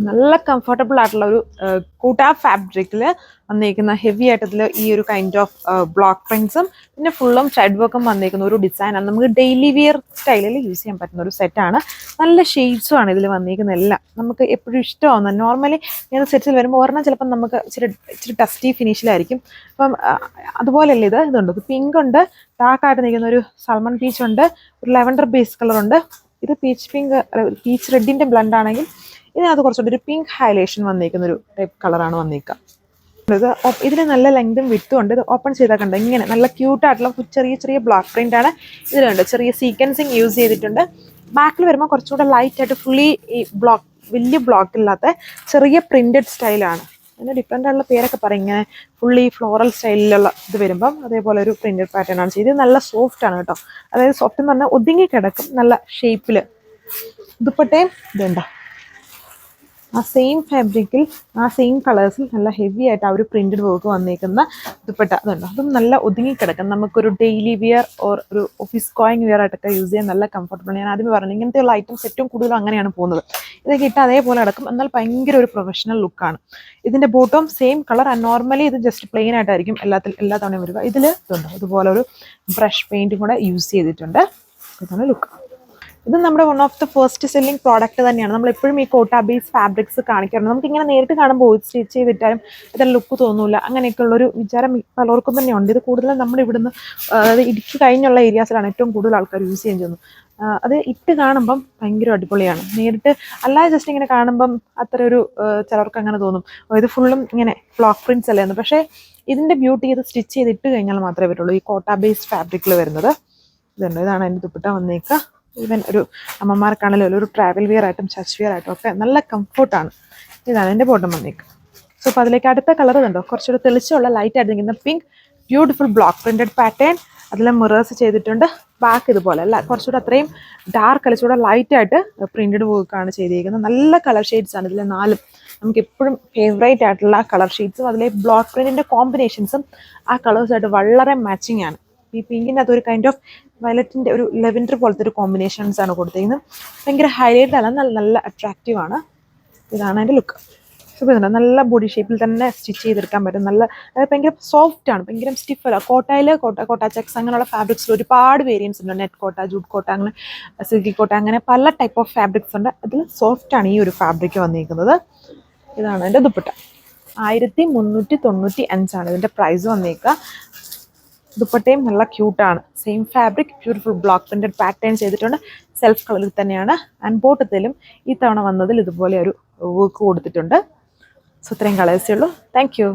നല്ല കംഫർട്ടബിൾ ആയിട്ടുള്ള ഒരു കൂട്ടാ ഫാബ്രിക്കിൽ വന്നിരിക്കുന്ന ഹെവി ആയിട്ടതിൽ ഈ ഒരു കൈൻഡ് ഓഫ് ബ്ലോക്ക് പ്രിന്റ്സും പിന്നെ ഫുള്ളും ത്രെഡ് വർക്കും വന്നിരിക്കുന്ന ഒരു ഡിസൈനാണ്. നമുക്ക് ഡെയിലി വിയർ സ്റ്റൈലിൽ യൂസ് ചെയ്യാൻ പറ്റുന്ന ഒരു സെറ്റാണ്. നല്ല ഷെയ്ഡ്സും ആണ് ഇതിൽ വന്നിരിക്കുന്ന എല്ലാം. നമുക്ക് എപ്പോഴും ഇഷ്ടമാവുന്ന നോർമലി ഇങ്ങനെ സെറ്റ്സിൽ വരുമ്പോൾ ഒരെണ്ണം ചിലപ്പോൾ നമുക്ക് ഇച്ചിരി ഡസ്റ്റി ഫിനിഷിലായിരിക്കും. അപ്പം അതുപോലെയല്ല ഇതുണ്ട്. ഇത് പിങ്ക് ഉണ്ട്, ഡാർക്കായിട്ട് നിൽക്കുന്ന ഒരു സൽമൺ പീച്ച് ഉണ്ട്, ഒരു ലെവൻഡർ ബേസ് കളറുണ്ട്. ഇത് പീച്ച് പിങ്ക് പീച്ച് റെഡിൻ്റെ ബ്ലണ്ട് ആണെങ്കിൽ ഇതിനകത്ത് കുറച്ചുകൂടി ഒരു പിങ്ക് ഹൈലൈഷൻ വന്നിരിക്കുന്ന ഒരു ടൈപ്പ് കളറാണ് വന്നിരിക്കുക. ഇത് ഇതിന് നല്ല ലെങ്തും വിട്ടും ഉണ്ട്. ഇത് ഓപ്പൺ ചെയ്താൽ കണ്ട ഇങ്ങനെ നല്ല ക്യൂട്ടായിട്ടുള്ള ചെറിയ ചെറിയ ബ്ലോക്ക് പ്രിന്റ് ആണ് ഇതിലുണ്ട്. ചെറിയ സീക്വൻസിങ് യൂസ് ചെയ്തിട്ടുണ്ട്. ബാക്കിൽ വരുമ്പോൾ കുറച്ചുകൂടെ ലൈറ്റ് ആയിട്ട് ഫുള്ളി ഈ ബ്ലോക്ക് വലിയ ബ്ലോക്ക് ഇല്ലാത്ത ചെറിയ പ്രിന്റഡ് സ്റ്റൈലാണ്. അതിന് ഡിഫറെൻ്റ് ആയിട്ടുള്ള പേരൊക്കെ പറയും. ഇങ്ങനെ ഫുള്ളി ഫ്ലോറൽ സ്റ്റൈലിലുള്ള ഇത് വരുമ്പം അതേപോലെ ഒരു പ്രിന്റഡ് പാറ്റേൺ ആണ് ചെയ്ത്. നല്ല സോഫ്റ്റ് ആണ് കേട്ടോ. അതായത് സോഫ്റ്റ് എന്ന് പറഞ്ഞാൽ ഒതുങ്ങി കിടക്കും നല്ല ഷേപ്പിൽ. ദുപ്പട്ടയും ഇതുണ്ടോ ആ സെയിം ഫാബ്രിക്കിൽ ആ സെയിം കളേഴ്സിൽ നല്ല ഹെവി ആയിട്ട് ആ ഒരു പ്രിന്റഡ് വർക്ക് വന്നേക്കുന്ന ദുപ്പട്ട അതുണ്ട്. അതും നല്ല ഒതുങ്ങിക്കിടക്കും. നമുക്കൊരു ഡെയിലി വിയർ ഓർ ഒരു ഓഫീസ് ഗോയിങ് വിയർ ആയിട്ടൊക്കെ യൂസ് ചെയ്യാൻ നല്ല കംഫർട്ടബിൾ. ഞാൻ ആദ്യമേ പറഞ്ഞു ഇങ്ങനത്തെയുള്ള ഐറ്റംസ് ഏറ്റവും കൂടുതലും അങ്ങനെയാണ് പോകുന്നത്. ഇതൊക്കെ ഇട്ട് അതേപോലെ കിടക്കും, എന്നാൽ ഭയങ്കര ഒരു പ്രൊഫഷണൽ ലുക്കാണ്. ഇതിൻ്റെ ബോട്ടം സെയിം കളർ. നോർമലി ഇത് ജസ്റ്റ് പ്ലെയിൻ ആയിട്ടായിരിക്കും എല്ലാ തവണയും വരിക. ഇതിൽ ഇതുണ്ട് അതുപോലെ ഒരു ബ്രഷ് പെയിൻറ്റും കൂടെ യൂസ് ചെയ്തിട്ടുണ്ട്. ഇതാണ് ലുക്ക്. ഇത് നമ്മുടെ one of the first selling product തന്നെയാണ്. നമ്മൾ എപ്പോഴും ഈ കോട്ട ബേസ് ഫാബ്രിക്സ് കാണിക്കാറുണ്ട്. നമുക്ക് ഇങ്ങനെ നേരിട്ട് കാണുമ്പോൾ സ്റ്റിച്ച് ചെയ്തിട്ടാലും ഇതിന് ലുക്ക് തോന്നില്ല. അങ്ങനെയൊക്കെയുള്ളൊരു വിചാരം പലർക്കും തന്നെ ഉണ്ട്. ഇത് കൂടുതലും നമ്മുടെ ഇവിടുന്ന് അതായത് ഇടുക്കി കഴിഞ്ഞുള്ള ഏരിയാസിലാണ് ഏറ്റവും കൂടുതൽ ആൾക്കാർ യൂസ് ചെയ്യാൻ ചെയ്യുന്നത്. അത് ഇട്ട് കാണുമ്പം ഭയങ്കര അടിപൊളിയാണ്. നേരിട്ട് അല്ലാതെ ജസ്റ്റ് ഇങ്ങനെ കാണുമ്പം അത്ര ഒരു ചിലർക്ക് അങ്ങനെ തോന്നും, ഇത് ഫുള്ളും ഇങ്ങനെ ബ്ലോക്ക് പ്രിന്റ്സ് അല്ലേന്ന്. പക്ഷേ ഇതിൻ്റെ ബ്യൂട്ടി ഇത് സ്റ്റിച്ച് ചെയ്ത് ഇട്ട് കഴിഞ്ഞാൽ മാത്രമേ പറ്റുള്ളൂ. ഈ കോട്ട ബേസ് ഫാബ്രിക്കിൽ വരുന്നത് ഇതുണ്ട്. ഇതാണ് അതിൻ്റെ ദുപ്പട്ട വന്നേക്കുക. ഈവൻ ഒരു അമ്മമാർക്കാണെങ്കിലും ഒരു ട്രാവൽ വിയർ ആയിട്ടും ചർച്ച് വിയർ ആയിട്ടും ഒക്കെ നല്ല കംഫർട്ടാണ്. ഇതാണ് എൻ്റെ ബോട്ടം വന്നേക്കുക. സോ അപ്പോൾ അതിലേക്ക് അടുത്ത കളർ കണ്ടോ, കുറച്ചുകൂടി തെളിച്ചുള്ള ലൈറ്റ് ആയിട്ട് നിൽക്കുന്ന pink beautiful block printed pattern. അതിലെ മിറേഴ്സ് ചെയ്തിട്ടുണ്ട്. ബാക്ക് ഇതുപോലെ അല്ല, കുറച്ചുകൂടെ അത്രയും ഡാർക്ക് കുറച്ചുകൂടെ ലൈറ്റ് ആയിട്ട് പ്രിന്റഡ് വർക്കാണ് ചെയ്തിരിക്കുന്നത്. നല്ല കളർ ഷെയ്ഡ്സ് ആണ് ഇതിലെ 4. നമുക്ക് എപ്പോഴും ഫേവറേറ്റ് ആയിട്ടുള്ള കളർ ഷെയ്ഡ്സും അതിലെ ബ്ലോക്ക് പ്രിന്റിൻ്റെ കോമ്പിനേഷൻസും ആ കളേഴ്സായിട്ട് വളരെ മാച്ചിങ് ആണ്. ഈ പിങ്കിൻ്റെ അത് ഒരു കൈൻഡ് ഓഫ് വയലറ്റിൻ്റെ ഒരു ലെവൻഡർ പോലത്തെ ഒരു കോമ്പിനേഷൻസ് ആണ് കൊടുത്തിരിക്കുന്നത്. ഭയങ്കര ഹൈലൈറ്റ് അല്ല, നല്ല അട്രാക്റ്റീവ് ആണ്. ഇതാണ് അതിൻ്റെ ലുക്ക്. സുഖമുണ്ട്. നല്ല ബോഡി ഷേപ്പിൽ തന്നെ സ്റ്റിച്ച് ചെയ്തെടുക്കാൻ പറ്റും. നല്ല ഭയങ്കര സോഫ്റ്റ് ആണ്, ഭയങ്കര സ്റ്റിഫ് അല്ല. കോട്ട ചെക്സ് അങ്ങനെയുള്ള ഫാബ്രിക്സിൽ ഒരുപാട് വേരിയൻസ് ഉണ്ട്. നെറ്റ് കോട്ട, ജൂട്ട് കോട്ട, അങ്ങനെ സിൽക്കി കോട്ട, അങ്ങനെ പല ടൈപ്പ് ഓഫ് ഫാബ്രിക്സ് ഉണ്ട്. അതിൽ സോഫ്റ്റ് ആണ് ഈ ഒരു ഫാബ്രിക് വന്നിരിക്കുന്നത്. ഇതാണ് എൻ്റെ ദുപ്പട്ട. 1395 ഇതിൻ്റെ പ്രൈസ് വന്നേക്കുക. ദുപ്പട്ടയും നല്ല ക്യൂട്ടാണ്. Same fabric, beautiful block printed pattern ചെയ്തിട്ടുണ്ട്. സെൽഫ് കളറിൽ തന്നെയാണ്. ആൻഡ് ബോട്ടത്തിലും ഈ തവണ വന്നതിൽ ഇതുപോലെ ഒരു വർക്ക് കൊടുത്തിട്ടുണ്ട്. സോ ഇത്രയും കളേഴ്സേ ഉള്ളൂ. Thank you.